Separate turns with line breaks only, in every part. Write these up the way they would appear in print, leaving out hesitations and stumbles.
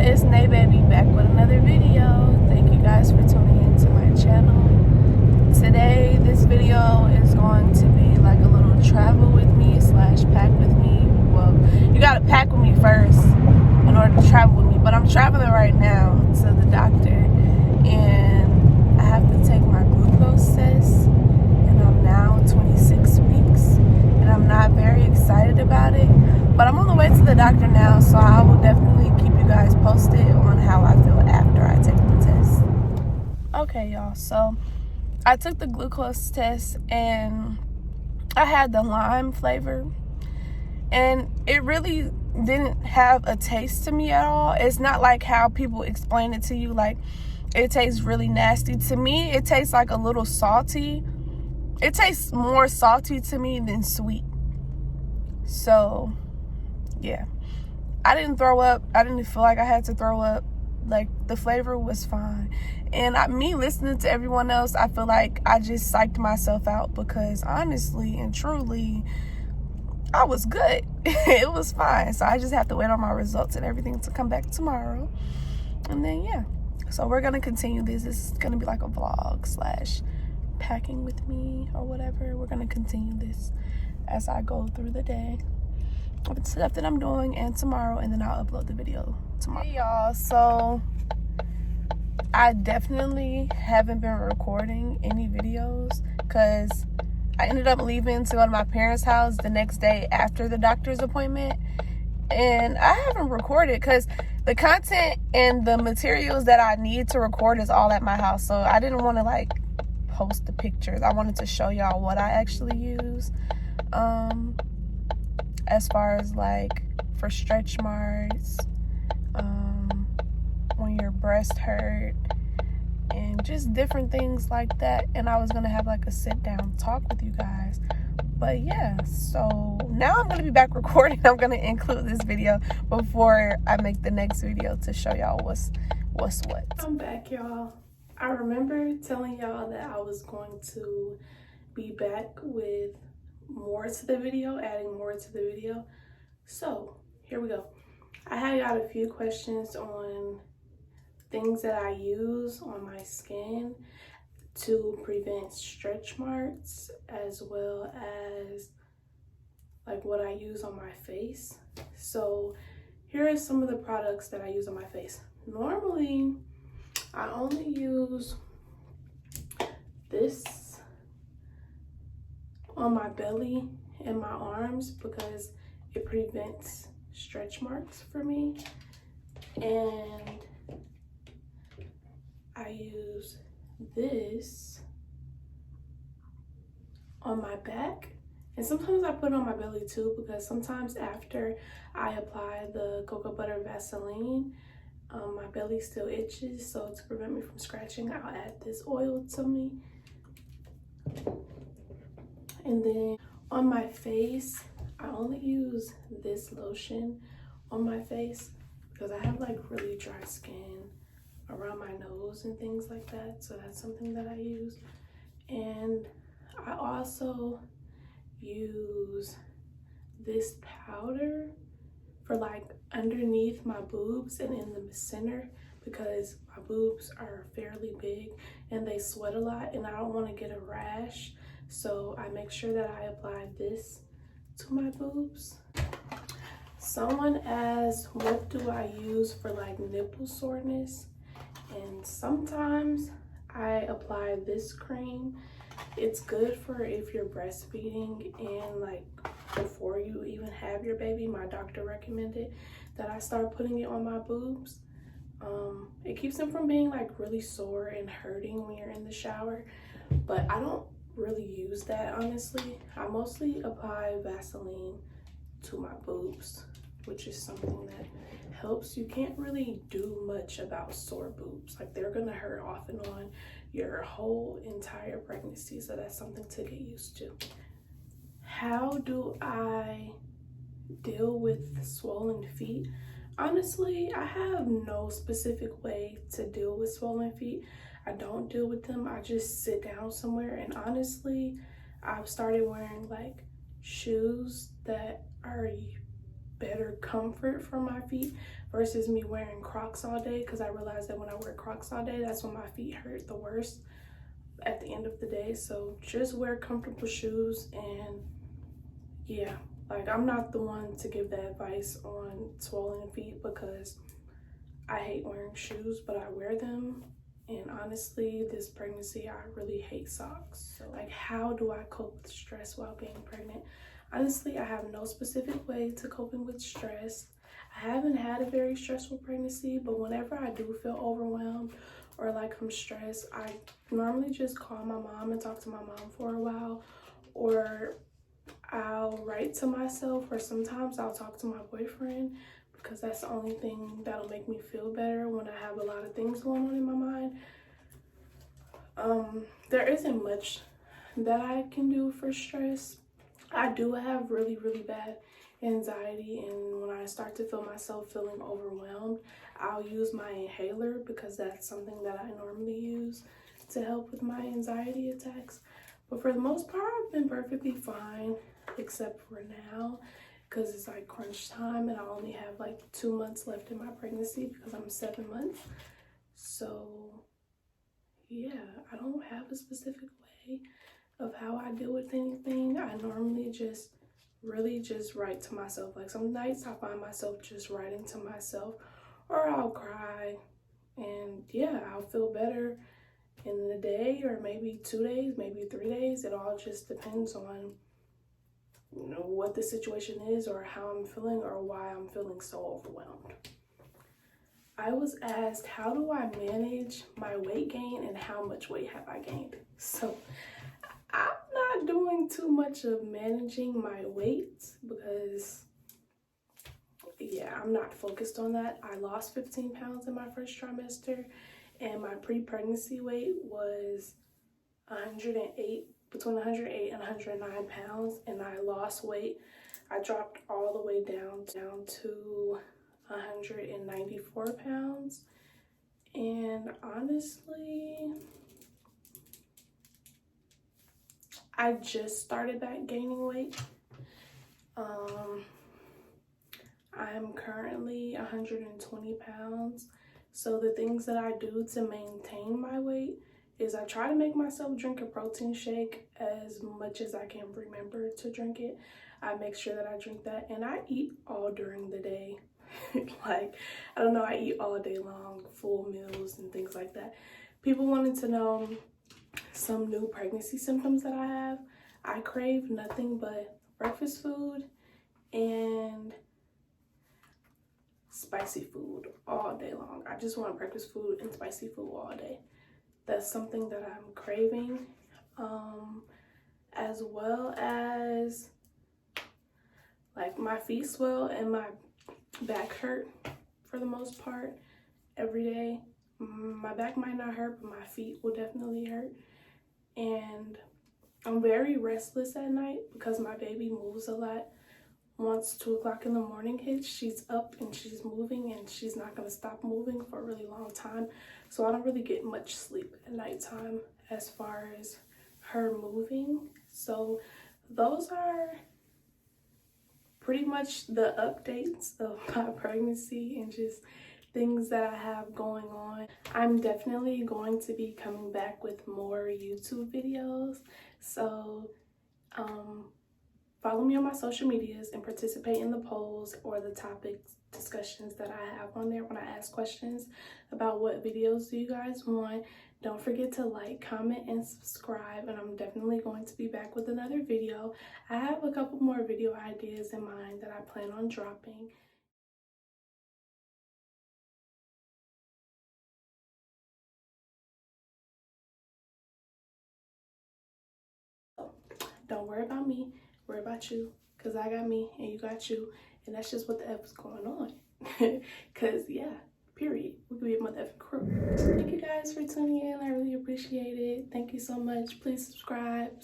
it's Nay Baby back with another video. Thank you guys for tuning into my channel. Today, this video is going to be like a little travel with me slash pack with me. Well, you gotta pack with me first in order to travel with me, but I'm traveling right now to the doctor and I have to take my glucose test and I'm now 26 weeks and I'm not very excited about it, but I'm on the way to the doctor now, so I will definitely keep you guys posted on how I feel after I take the test. Okay, y'all, so I took the glucose test and I had the lime flavor and it really didn't have a taste to me at all. It's not like how people explain it to you, like it tastes really nasty. To me, it tastes like a little salty. It tastes more salty to me than sweet. So yeah, I didn't throw up. I didn't feel like I had to throw up. Like, the flavor was fine. And me listening to everyone else, I feel like I just psyched myself out because honestly and truly, I was good. It was fine. So I just have to wait on my results and everything to come back tomorrow. And then, yeah. So we're going to continue this. This is going to be like a vlog slash packing with me or whatever. We're going to continue this as I go through the day with stuff that I'm doing and tomorrow, and then I'll upload the video tomorrow. Hey y'all, so I definitely haven't been recording any videos because I ended up leaving to go to my parents' house the next day after the doctor's appointment, and I haven't recorded because the content and the materials that I need to record is all at my house, so I didn't want to like post the pictures. I wanted to show y'all what I actually use as far as like for stretch marks, when your breast hurt, and just different things like that. And I was gonna have like a sit down talk with you guys, but yeah, so now I'm gonna be back recording. I'm gonna include this video before I make the next video to show y'all what's what. I'm back, y'all. I remember telling y'all that I was going to be back with more to the video, adding more to the video. So here we go. I had got a few questions on things that I use on my skin to prevent stretch marks, as well as like what I use on my face. So here are some of the products that I use on my face. Normally I only use this on my belly and my arms because it prevents stretch marks for me, and I use this on my back, and sometimes I put it on my belly too because sometimes after I apply the cocoa butter Vaseline, my belly still itches, so to prevent me from scratching, I'll add this oil to me. And then on my face, I only use this lotion on my face because I have like really dry skin around my nose and things like that, so that's something that I use. And I also use this powder for like underneath my boobs and in the center because my boobs are fairly big and they sweat a lot and I don't want to get a rash, so I make sure that I apply this to my boobs. Someone asked, what do I use for like nipple soreness? And sometimes I apply this cream. It's good for if you're breastfeeding and like before you even have your baby. My doctor recommended that I start putting it on my boobs. It keeps them from being like really sore and hurting when you're in the shower, but I don't really use that honestly. I mostly apply Vaseline to my boobs, which is something that helps. You can't really do much about sore boobs. Like, they're gonna hurt off and on your whole entire pregnancy, so that's something to get used to. How do I deal with swollen feet? Honestly, I have no specific way to deal with swollen feet. I don't deal with them. I just sit down somewhere, and honestly, I've started wearing like shoes that are better comfort for my feet versus me wearing Crocs all day, because I realized that when I wear Crocs all day, that's when my feet hurt the worst at the end of the day. So just wear comfortable shoes. And yeah, like, I'm not the one to give that advice on swollen feet, because I hate wearing shoes, but I wear them. And honestly, this pregnancy, I really hate socks. So like, how do I cope with stress while being pregnant? Honestly, I have no specific way to coping with stress. I haven't had a very stressful pregnancy, but whenever I do feel overwhelmed or like I'm stressed, I normally just call my mom and talk to my mom for a while, or I'll write to myself, or sometimes I'll talk to my boyfriend, because that's the only thing that'll make me feel better when I have a lot of things going on in my mind. There isn't much that I can do for stress. I do have really, really bad anxiety, and when I start to feel myself feeling overwhelmed, I'll use my inhaler, because that's something that I normally use to help with my anxiety attacks. But for the most part, I've been perfectly fine, except for now, because it's like crunch time and I only have like 2 months left in my pregnancy, because I'm 7 months. So yeah, I don't have a specific way of how I deal with anything. I normally just really just write to myself. Like, some nights I find myself just writing to myself, or I'll cry, and yeah, I'll feel better in the day, or maybe 2 days, maybe 3 days. It all just depends on, you know, what the situation is, or how I'm feeling, or why I'm feeling so overwhelmed. I was asked, how do I manage my weight gain and how much weight have I gained? So I'm not doing too much of managing my weight, because yeah, I'm not focused on that. I lost 15 pounds in my first trimester, and my pre-pregnancy weight was 108, between 108 and 109 pounds, and I lost weight. I dropped all the way down to 194 pounds. And honestly, I just started back gaining weight. I'm currently 120 pounds. So the things that I do to maintain my weight is I try to make myself drink a protein shake as much as I can remember to drink it. I make sure that I drink that, and I eat all during the day. Like, I don't know, I eat all day long, full meals and things like that. People wanted to know some new pregnancy symptoms that I have. I crave nothing but breakfast food and spicy food all day long. I just want breakfast food and spicy food all day. That's something that I'm craving. As well as, like, my feet swell and my back hurt for the most part every day. My back might not hurt, but my feet will definitely hurt. And I'm very restless at night because my baby moves a lot. Once 2 o'clock in the morning hits, she's up and she's moving, and she's not going to stop moving for a really long time. So I don't really get much sleep at nighttime as far as her moving. So those are pretty much the updates of my pregnancy and just things that I have going on. I'm definitely going to be coming back with more YouTube videos. So follow me on my social medias and participate in the polls or the topics discussions that I have on there when I ask questions about what videos do you guys want. Don't forget to like, comment, and subscribe, and I'm definitely going to be back with another video. I have a couple more video ideas in mind that I plan on dropping. Don't worry about me, worry about you, because I got me and you got you, and that's just what the F is going on. Because yeah, period, we could be a mother effing crew. Thank you guys for tuning in. I really appreciate it. Thank you so much. Please subscribe.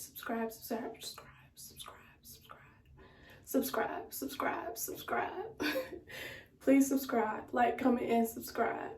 Please subscribe, like, comment, and subscribe.